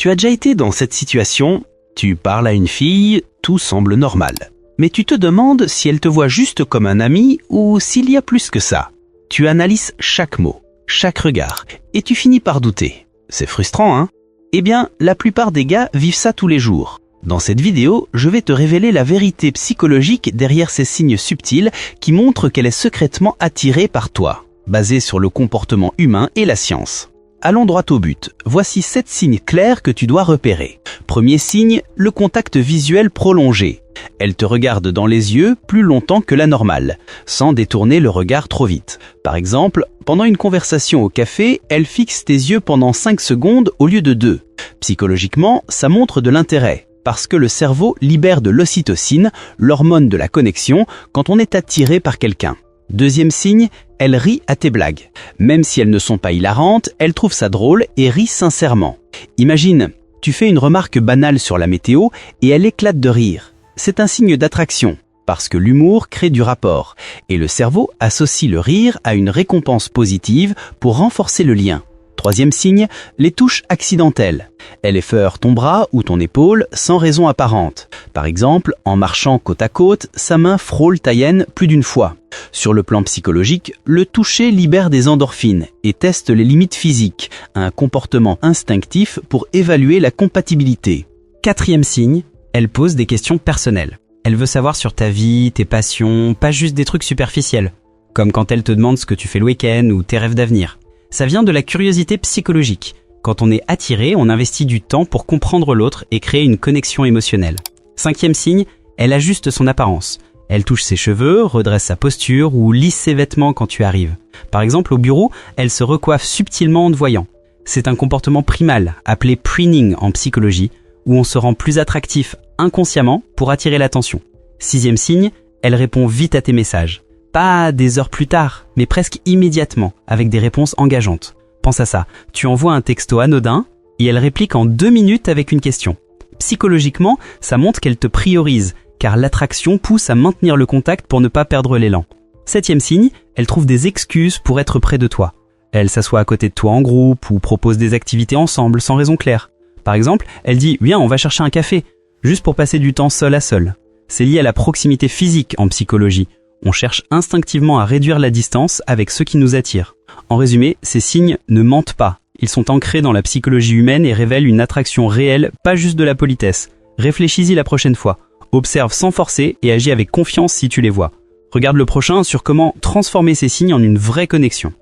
Tu as déjà été dans cette situation? Tu parles à une fille, tout semble normal. Mais tu te demandes si elle te voit juste comme un ami ou s'il y a plus que ça. Tu analyses chaque mot, chaque regard, et tu finis par douter. C'est frustrant, hein? Eh bien, la plupart des gars vivent ça tous les jours. Dans cette vidéo, je vais te révéler la vérité psychologique derrière ces signes subtils qui montrent qu'elle est secrètement attirée par toi, basée sur le comportement humain et la science. Allons droit au but. Voici 7 signes clairs que tu dois repérer. Premier signe, le contact visuel prolongé. Elle te regarde dans les yeux plus longtemps que la normale, sans détourner le regard trop vite. Par exemple, pendant une conversation au café, elle fixe tes yeux pendant 5 secondes au lieu de 2. Psychologiquement, ça montre de l'intérêt, parce que le cerveau libère de l'ocytocine, l'hormone de la connexion, quand on est attiré par quelqu'un. Deuxième signe, elle rit à tes blagues. Même si elles ne sont pas hilarantes, elle trouve ça drôle et rit sincèrement. Imagine, tu fais une remarque banale sur la météo et elle éclate de rire. C'est un signe d'attraction, parce que l'humour crée du rapport, et le cerveau associe le rire à une récompense positive pour renforcer le lien. Troisième signe, les touches accidentelles. Elle effleure ton bras ou ton épaule sans raison apparente. Par exemple, en marchant côte à côte, sa main frôle ta hyène plus d'une fois. Sur le plan psychologique, le toucher libère des endorphines et teste les limites physiques, un comportement instinctif pour évaluer la compatibilité. Quatrième signe, elle pose des questions personnelles. Elle veut savoir sur ta vie, tes passions, pas juste des trucs superficiels, comme quand elle te demande ce que tu fais le week-end ou tes rêves d'avenir. Ça vient de la curiosité psychologique. Quand on est attiré, on investit du temps pour comprendre l'autre et créer une connexion émotionnelle. Cinquième signe, elle ajuste son apparence. Elle touche ses cheveux, redresse sa posture ou lisse ses vêtements quand tu arrives. Par exemple, au bureau, elle se recoiffe subtilement en te voyant. C'est un comportement primal, appelé preening en psychologie, où on se rend plus attractif inconsciemment pour attirer l'attention. Sixième signe, elle répond vite à tes messages. Pas des heures plus tard, mais presque immédiatement, avec des réponses engageantes. Pense à ça, tu envoies un texto anodin et elle réplique en 2 minutes avec une question. Psychologiquement, ça montre qu'elle te priorise, car l'attraction pousse à maintenir le contact pour ne pas perdre l'élan. Septième signe, elle trouve des excuses pour être près de toi. Elle s'assoit à côté de toi en groupe ou propose des activités ensemble sans raison claire. Par exemple, elle dit « Viens, on va chercher un café », juste pour passer du temps seul à seul. C'est lié à la proximité physique en psychologie. On cherche instinctivement à réduire la distance avec ceux qui nous attirent. En résumé, ces signes ne mentent pas. Ils sont ancrés dans la psychologie humaine et révèlent une attraction réelle, pas juste de la politesse. Réfléchis-y la prochaine fois. Observe sans forcer et agis avec confiance si tu les vois. Regarde le prochain sur comment transformer ces signes en une vraie connexion.